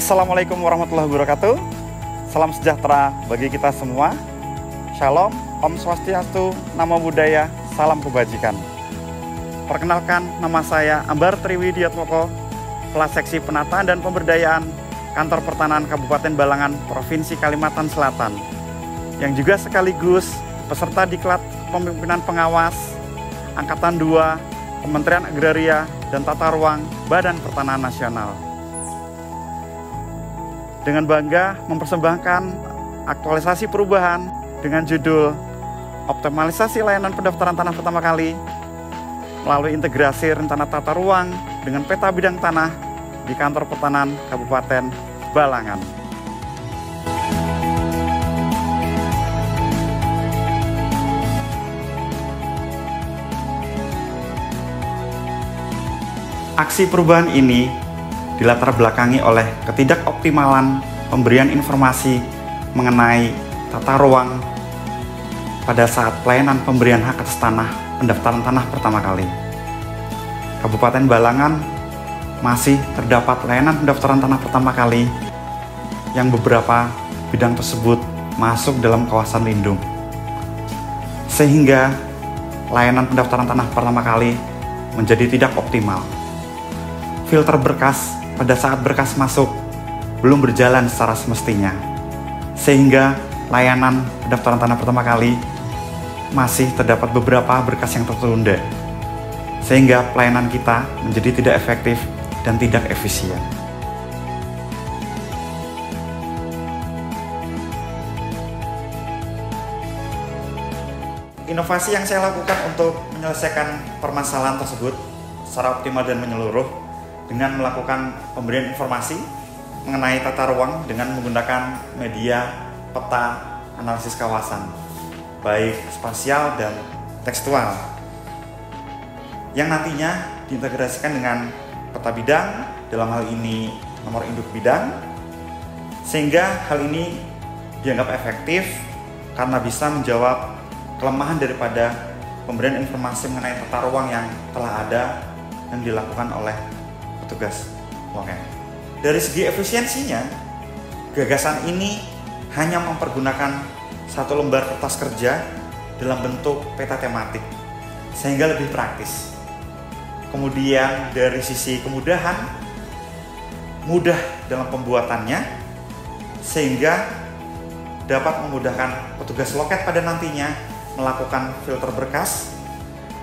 Assalamualaikum warahmatullahi wabarakatuh. Salam sejahtera bagi kita semua. Shalom, Om Swastiastu, Namo Buddhaya, salam kebajikan. Perkenalkan, nama saya Ambar Triwidiatmoko, Kepala Seksi Penataan dan Pemberdayaan Kantor Pertanahan Kabupaten Balangan, Provinsi Kalimantan Selatan, yang juga sekaligus peserta Diklat Pemimpinan Pengawas Angkatan 2 Kementerian Agraria dan Tata Ruang Badan Pertanahan Nasional. Dengan bangga mempersembahkan aktualisasi perubahan dengan judul Optimalisasi Layanan Pendaftaran Tanah Pertama Kali melalui integrasi rencana tata ruang dengan peta bidang tanah di Kantor Pertanahan Kabupaten Balangan. Aksi perubahan ini dilatar belakangi oleh ketidakoptimalan pemberian informasi mengenai tata ruang pada saat pelayanan pemberian hak atas tanah pendaftaran tanah pertama kali. Kabupaten Balangan masih terdapat layanan pendaftaran tanah pertama kali yang beberapa bidang tersebut masuk dalam kawasan lindung, sehingga layanan pendaftaran tanah pertama kali menjadi tidak optimal. Filter berkas pada saat berkas masuk belum berjalan secara semestinya, sehingga layanan pendaftaran tanah pertama kali masih terdapat beberapa berkas yang tertunda, sehingga pelayanan kita menjadi tidak efektif dan tidak efisien. Inovasi yang saya lakukan untuk menyelesaikan permasalahan tersebut secara optimal dan menyeluruh dengan melakukan pemberian informasi mengenai tata ruang dengan menggunakan media peta analisis kawasan, baik spasial dan tekstual, yang nantinya diintegrasikan dengan peta bidang, dalam hal ini nomor induk bidang, sehingga hal ini dianggap efektif karena bisa menjawab kelemahan daripada pemberian informasi mengenai tata ruang yang telah ada dan dilakukan oleh petugas loket. Dari segi efisiensinya, gagasan ini hanya mempergunakan satu lembar kertas kerja dalam bentuk peta tematik, sehingga lebih praktis. Kemudian dari sisi kemudahan, mudah dalam pembuatannya, sehingga dapat memudahkan petugas loket pada nantinya melakukan filter berkas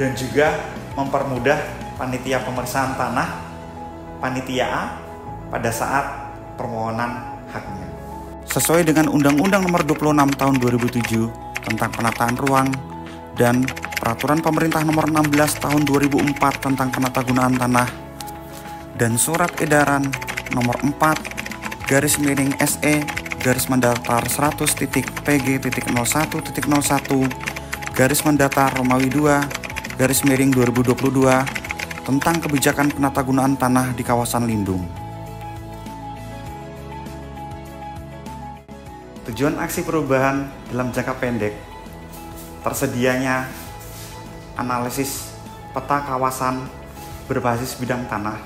dan juga mempermudah panitia pemeriksaan tanah Panitia A pada saat permohonan haknya. Sesuai dengan Undang-Undang Nomor 26 Tahun 2007 tentang Penataan Ruang dan Peraturan Pemerintah Nomor 16 Tahun 2004 tentang Penatagunaan Tanah dan Surat Edaran Nomor 4-SE-10-1.PG.01-01-Romawi 2-Romawi 2 tentang kebijakan penatagunaan tanah di kawasan lindung. Tujuan aksi perubahan dalam jangka pendek, tersedianya analisis peta kawasan berbasis bidang tanah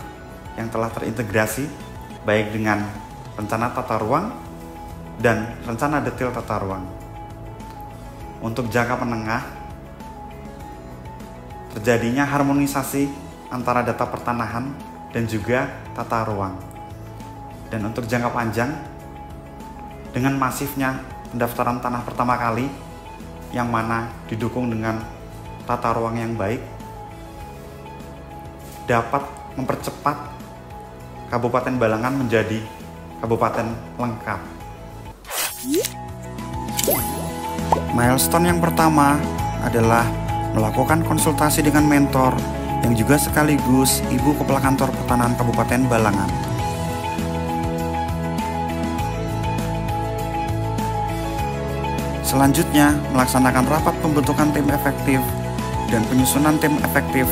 yang telah terintegrasi baik dengan rencana tata ruang dan rencana detail tata ruang. Untuk jangka menengah, terjadinya harmonisasi antara data pertanahan dan juga tata ruang. Dan untuk jangka panjang, dengan masifnya pendaftaran tanah pertama kali yang mana didukung dengan tata ruang yang baik, dapat mempercepat Kabupaten Balangan menjadi kabupaten lengkap. Milestone yang pertama adalah melakukan konsultasi dengan mentor yang juga sekaligus Ibu Kepala Kantor Pertanahan Kabupaten Balangan. Selanjutnya, melaksanakan rapat pembentukan tim efektif dan penyusunan tim efektif,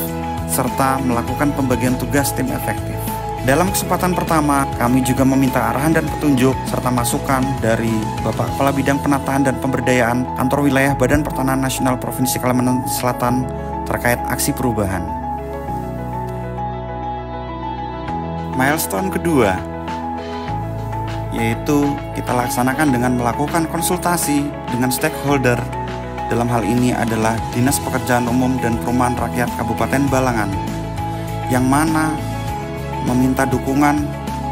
serta melakukan pembagian tugas tim efektif. Dalam kesempatan pertama, kami juga meminta arahan dan petunjuk serta masukan dari Bapak Kepala Bidang Penataan dan Pemberdayaan Kantor Wilayah Badan Pertanahan Nasional Provinsi Kalimantan Selatan terkait aksi perubahan. Milestone kedua, yaitu kita laksanakan dengan melakukan konsultasi dengan stakeholder. Dalam hal ini adalah Dinas Pekerjaan Umum dan Perumahan Rakyat Kabupaten Balangan, yang mana meminta dukungan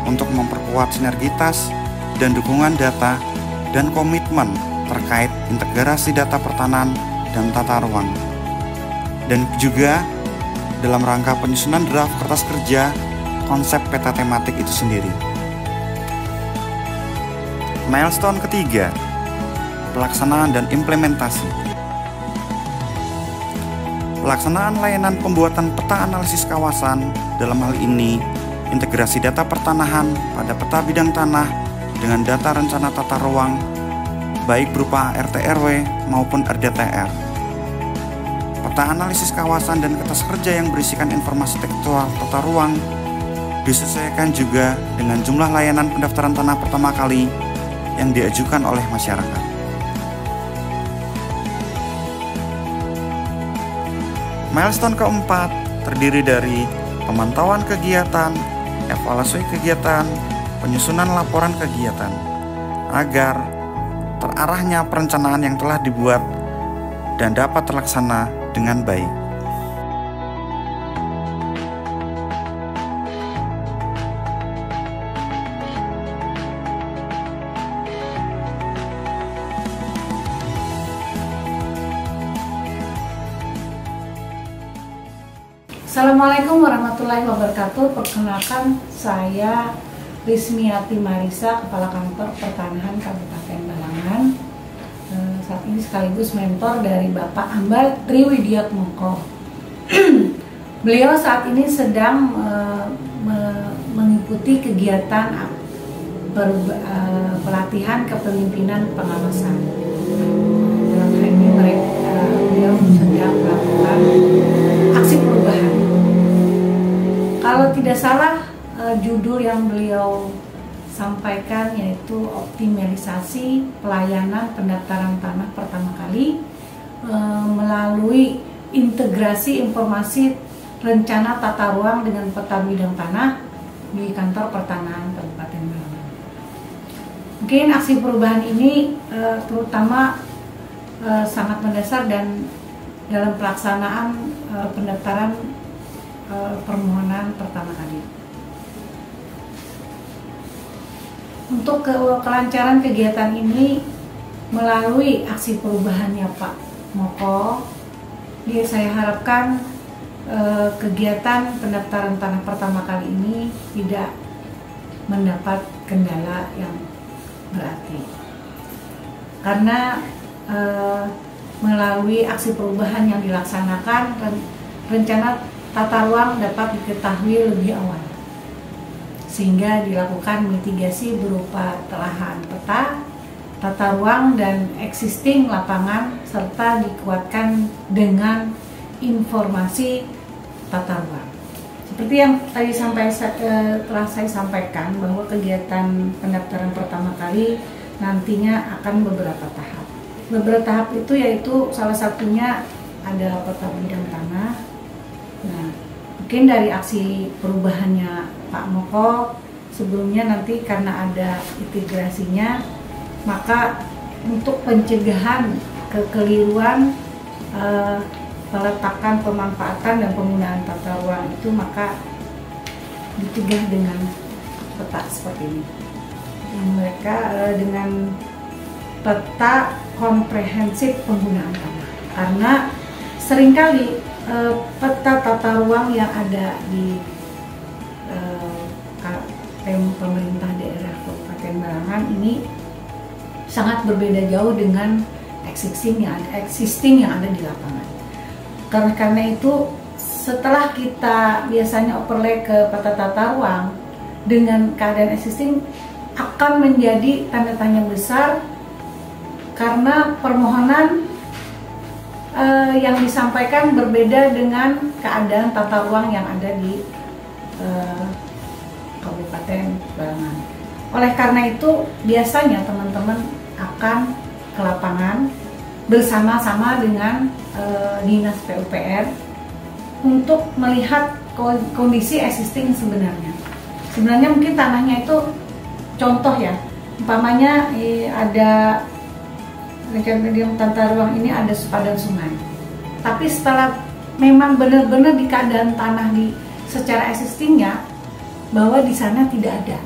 untuk memperkuat sinergitas dan dukungan data dan komitmen terkait integrasi data pertanahan dan tata ruang. Dan juga dalam rangka penyusunan draft kertas kerja konsep peta tematik itu sendiri. Milestone ketiga, pelaksanaan dan implementasi. Pelaksanaan layanan pembuatan peta analisis kawasan, dalam hal ini integrasi data pertanahan pada peta bidang tanah dengan data rencana tata ruang, baik berupa RT/RW maupun RDTR. Peta analisis kawasan dan kertas kerja yang berisikan informasi tekstual tata ruang disesuaikan juga dengan jumlah layanan pendaftaran tanah pertama kali yang diajukan oleh masyarakat. Milestone keempat terdiri dari pemantauan kegiatan, evaluasi kegiatan, penyusunan laporan kegiatan, agar terarahnya perencanaan yang telah dibuat dan dapat terlaksana dengan baik. Assalamualaikum warahmatullahi wabarakatuh. Perkenalkan, saya Rismiati Marisa, Kepala Kantor Pertanahan Kabupaten Balangan. Saat ini sekaligus mentor dari Bapak Ambar Triwidiatmoko. Beliau saat ini sedang mengikuti kegiatan pelatihan kepemimpinan pengawasan. Dalam hal ini beliau sedang melakukan aksi perubahan. Kalau tidak salah, judul yang beliau sampaikan yaitu optimalisasi pelayanan pendaftaran tanah pertama kali melalui integrasi informasi rencana tata ruang dengan peta bidang tanah di kantor pertanahan Kabupaten Balangan. Mungkin aksi perubahan ini terutama sangat mendasar dan dalam pelaksanaan pendaftaran permohonan pertama kali. Untuk kelancaran kegiatan ini melalui aksi perubahannya Pak Moko, saya harapkan kegiatan pendaftaran tanah pertama kali ini tidak mendapat kendala yang berarti, karena melalui aksi perubahan yang dilaksanakan, rencana tata ruang dapat diketahui lebih awal, sehingga dilakukan mitigasi berupa telahan peta, tata ruang, dan existing lapangan, serta dikuatkan dengan informasi tata ruang. Seperti yang tadi telah saya sampaikan, bahwa kegiatan pendaftaran pertama kali nantinya akan beberapa tahap. Beberapa tahap itu yaitu salah satunya ada peta bidang tanah. Nah, mungkin dari aksi perubahannya Pak Moko sebelumnya nanti karena ada integrasinya, maka untuk pencegahan kekeliruan peletakan, pemanfaatan, dan penggunaan tata ruang itu, maka dicegah dengan peta seperti ini. Mereka dengan peta komprehensif penggunaan tanah, karena seringkali peta tata ruang yang ada di pemerintah daerah Kabupaten Balangan ini sangat berbeda jauh dengan existing yang ada di lapangan. Karena itu, setelah kita biasanya overlay ke peta tata ruang dengan keadaan existing, akan menjadi tanda tanya besar, karena permohonan yang disampaikan berbeda dengan keadaan tata ruang yang ada di Kabupaten Balangan. Oleh karena itu, biasanya teman-teman akan ke lapangan bersama-sama dengan Dinas PUPR untuk melihat kondisi existing sebenarnya. Sebenarnya mungkin tanahnya itu contoh ya, Umpamanya ada rencana tata ruang ini ada sepadan sungai, tapi setelah memang benar-benar di keadaan tanah di secara existingnya bahwa di sana tidak ada,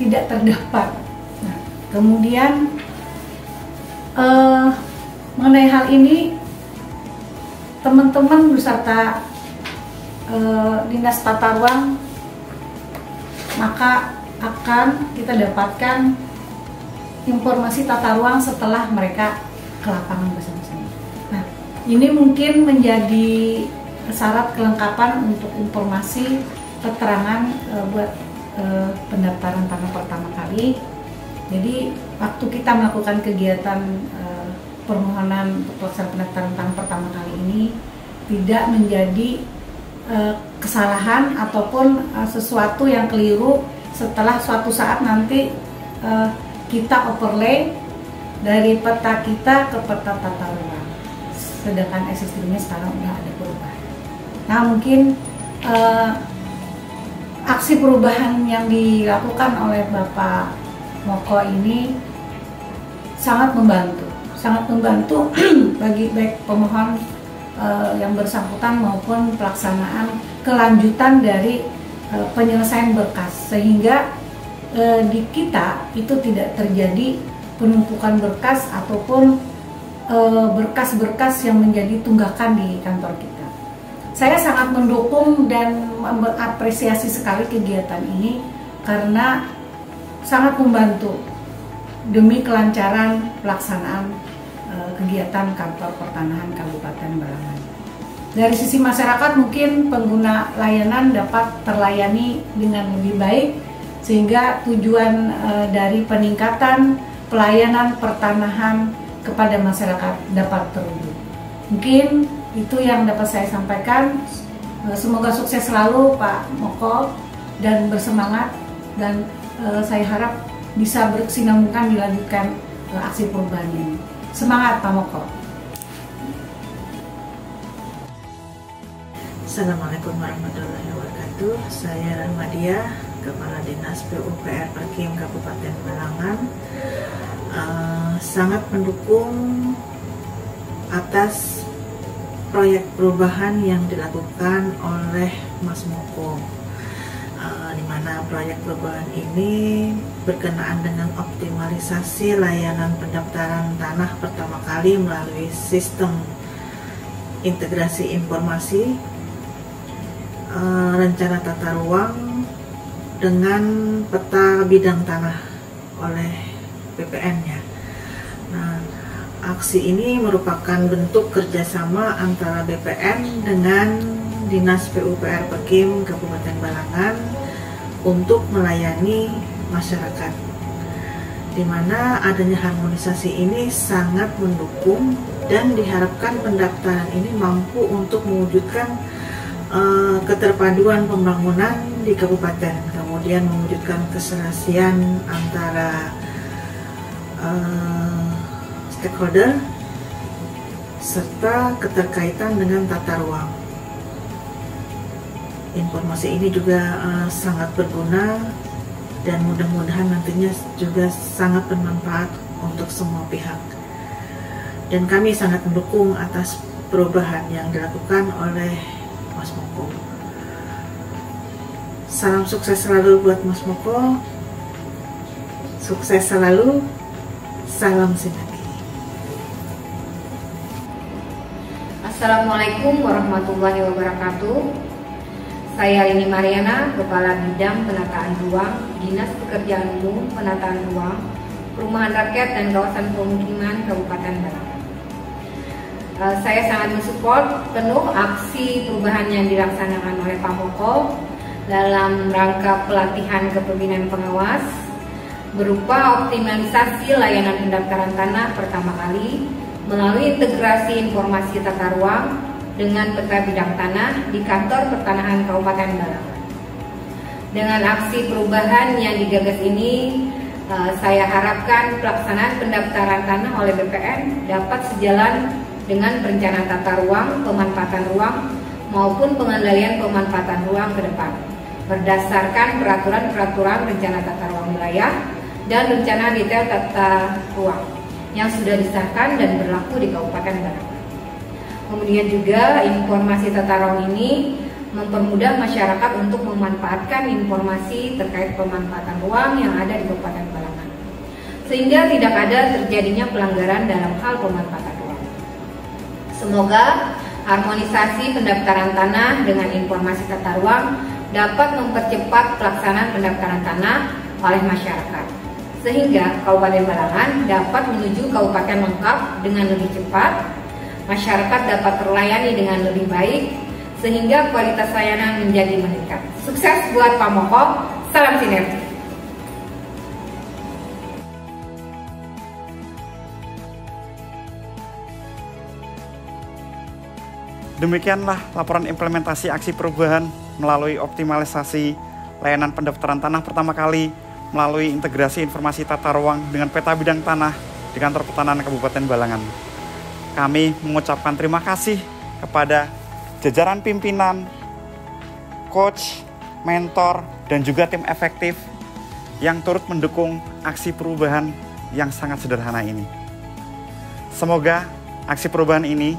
tidak terdapat. Nah, kemudian mengenai hal ini teman-teman beserta Dinas Tata Ruang maka akan kita dapatkan informasi tata ruang setelah mereka ke lapangan bersama-sama. Nah, ini mungkin menjadi syarat kelengkapan untuk informasi keterangan buat pendaftaran tanah pertama kali. Jadi waktu kita melakukan kegiatan permohonan untuk pelaksanaan pendaftaran tanah pertama kali ini tidak menjadi kesalahan ataupun sesuatu yang keliru setelah suatu saat nanti kita overlay dari peta kita ke peta tata ruang, sedangkan existingnya sekarang udah ada perubahan. Nah, mungkin aksi perubahan yang dilakukan oleh Bapak Moko ini sangat membantu bagi baik pemohon yang bersangkutan maupun pelaksanaan kelanjutan dari penyelesaian berkas, sehingga di kita itu tidak terjadi penumpukan berkas ataupun berkas-berkas yang menjadi tunggakan di kantor kita. Saya sangat mendukung dan mengapresiasi sekali kegiatan ini karena sangat membantu demi kelancaran pelaksanaan kegiatan kantor pertanahan Kabupaten Balangan. Dari sisi masyarakat mungkin pengguna layanan dapat terlayani dengan lebih baik sehingga tujuan dari peningkatan pelayanan pertanahan kepada masyarakat dapat terwujud. Mungkin itu yang dapat saya sampaikan. Semoga sukses selalu Pak Moko dan bersemangat, dan saya harap bisa berkesinambungan dilanjutkan aksi perubahan ini. Semangat Pak Moko. Assalamualaikum warahmatullahi wabarakatuh. Saya Rahmadia, Kepala Dinas PUPR Perkim Kabupaten Balangan. Sangat mendukung atas proyek perubahan yang dilakukan oleh Mas Moko, di mana proyek perubahan ini berkenaan dengan optimalisasi layanan pendaftaran tanah pertama kali melalui sistem integrasi informasi rencana tata ruang dengan peta bidang tanah oleh BPN-nya. Nah, aksi ini merupakan bentuk kerjasama antara BPN dengan Dinas PUPR Perkim Kabupaten Balangan untuk melayani masyarakat, di mana adanya harmonisasi ini sangat mendukung dan diharapkan pendaftaran ini mampu untuk mewujudkan keterpaduan pembangunan di kabupaten, kemudian mewujudkan keserasian antara stakeholder serta keterkaitan dengan tata ruang. Informasi ini juga sangat berguna dan mudah-mudahan nantinya juga sangat bermanfaat untuk semua pihak. Dan kami sangat mendukung atas perubahan yang dilakukan oleh Mas Moko. Salam sukses selalu buat Mas Moko. Sukses selalu. Salam sinergi. Assalamualaikum warahmatullahi wabarakatuh. Saya Rini Mariana, Kepala Bidang Penataan Ruang, Dinas Pekerjaan Umum, Penataan Ruang, Perumahan Rakyat dan Kawasan Pemukiman Kabupaten Balangan. Saya sangat mensupport penuh aksi perubahan yang dilaksanakan oleh Pak Moko dalam rangka pelatihan kepemimpinan pengawas berupa optimalisasi layanan pendaftaran tanah pertama kali melalui integrasi informasi tata ruang dengan peta bidang tanah di kantor pertanahan Kabupaten Balangan. Dengan aksi perubahan yang digagas ini, saya harapkan pelaksanaan pendaftaran tanah oleh BPN dapat sejalan dengan perencanaan tata ruang, pemanfaatan ruang, maupun pengendalian pemanfaatan ruang ke depan, berdasarkan peraturan-peraturan rencana tata ruang wilayah dan rencana detail tata ruang yang sudah disahkan dan berlaku di Kabupaten Balangan. Kemudian juga informasi tata ruang ini mempermudah masyarakat untuk memanfaatkan informasi terkait pemanfaatan ruang yang ada di Kabupaten Balangan, sehingga tidak ada terjadinya pelanggaran dalam hal pemanfaatan ruang. Semoga harmonisasi pendaftaran tanah dengan informasi tata ruang dapat mempercepat pelaksanaan pendaftaran tanah oleh masyarakat, sehingga Kabupaten Balangan dapat menuju kabupaten lengkap dengan lebih cepat, masyarakat dapat terlayani dengan lebih baik, sehingga kualitas layanan menjadi meningkat. Sukses buat Pak Moko, salam sinergi. Demikianlah laporan implementasi aksi perubahan melalui optimalisasi layanan pendaftaran tanah pertama kali melalui integrasi informasi tata ruang dengan peta bidang tanah di Kantor Pertanahan Kabupaten Balangan. Kami mengucapkan terima kasih kepada jajaran pimpinan, coach, mentor, dan juga tim efektif yang turut mendukung aksi perubahan yang sangat sederhana ini. Semoga aksi perubahan ini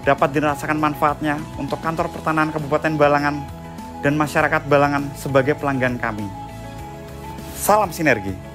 dapat dirasakan manfaatnya untuk Kantor Pertanahan Kabupaten Balangan dan masyarakat Balangan sebagai pelanggan kami. Salam sinergi.